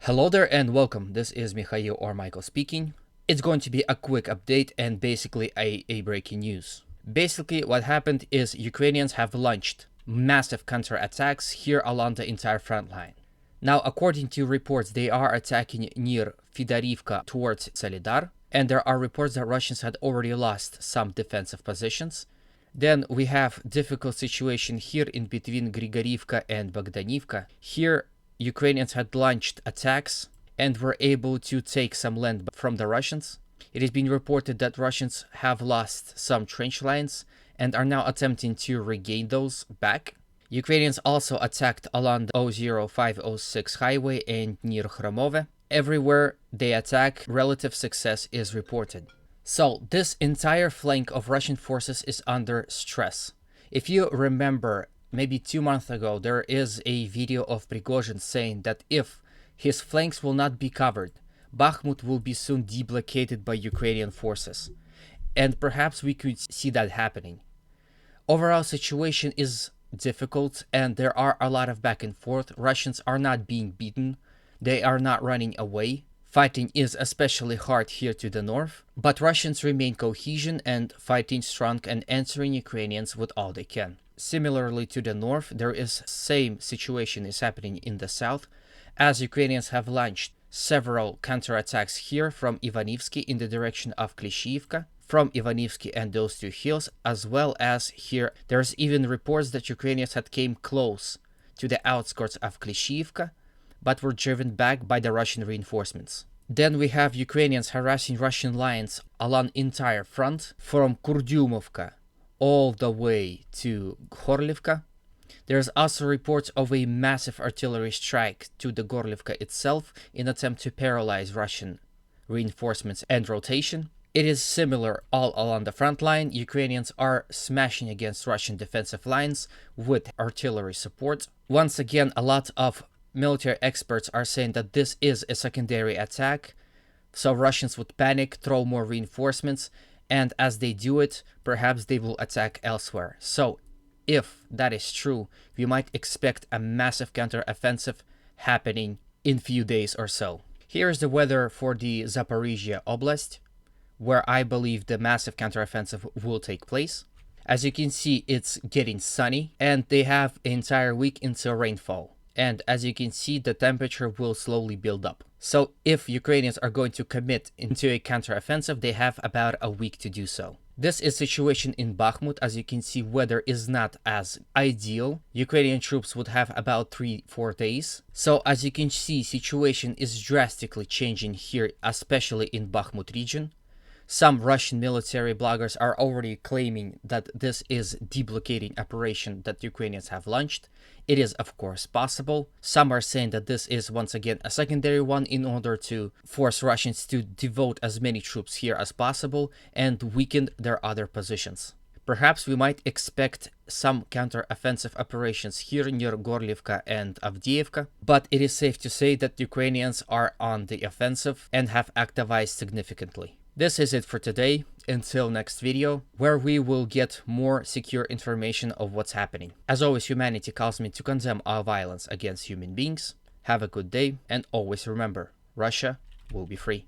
Hello there and welcome. This is Mikhail or Michael speaking. It's going to be a quick update and basically a breaking news. Basically, what happened is Ukrainians have launched massive counterattacks here along the entire front line. Now, according to reports, they are attacking near Fidorivka towards Solidar, and there are reports that Russians had already lost some defensive positions. Then we have difficult situation here in between Grigorivka and Bogdanivka. Here, Ukrainians had launched attacks and were able to take some land from the Russians. It has been reported that Russians have lost some trench lines and are now attempting to regain those back. Ukrainians also attacked along the 00506 highway and near Khromove. Everywhere they attack, relative success is reported. So this entire flank of Russian forces is under stress. If you remember, maybe 2 months ago, there is a video of Prigozhin saying that if his flanks will not be covered, Bakhmut will be soon deblockaded by Ukrainian forces. And perhaps we could see that happening. Overall situation is difficult and there are a lot of back and forth. Russians are not being beaten. They are not running away. Fighting is especially hard here to the north, but Russians remain cohesion and fighting strong and answering Ukrainians with all they can. Similarly to the north, there is same situation is happening in the south, as Ukrainians have launched several counterattacks here from Ivanivsky in the direction of Klishivka, from Ivanivsky and those two hills, as well as here there's even reports that Ukrainians had came close to the outskirts of Klishivka, but were driven back by the Russian reinforcements. Then we have Ukrainians harassing Russian lines along entire front from Kurdyumovka all the way to Gorlivka. There's also reports of a massive artillery strike to the Gorlivka itself in attempt to paralyze Russian reinforcements and rotation. It is similar all along the front line. Ukrainians are smashing against Russian defensive lines with artillery support. Once again, a lot of military experts are saying that this is a secondary attack, so Russians would panic, throw more reinforcements, and as they do it, perhaps they will attack elsewhere. So, if that is true, we might expect a massive counteroffensive happening in few days or so. Here's the weather for the Zaporizhia Oblast, where I believe the massive counteroffensive will take place. As you can see, it's getting sunny, and they have an entire week until rainfall. And as you can see, the temperature will slowly build up. So if Ukrainians are going to commit into a counteroffensive, they have about a week to do so. This is situation in Bakhmut. As you can see, weather is not as ideal. Ukrainian troops would have about 3-4 days. So as you can see, situation is drastically changing here, especially in Bakhmut region. Some Russian military bloggers are already claiming that this is deblockading operation that Ukrainians have launched. It is of course possible. Some are saying that this is once again a secondary one in order to force Russians to devote as many troops here as possible and weaken their other positions. Perhaps we might expect some counter-offensive operations here near Gorlivka and Avdiivka, but it is safe to say that Ukrainians are on the offensive and have activized significantly. This is it for today. Until next video, where we will get more secure information of what's happening. As always, humanity calls me to condemn all violence against human beings. Have a good day, and always remember, Russia will be free.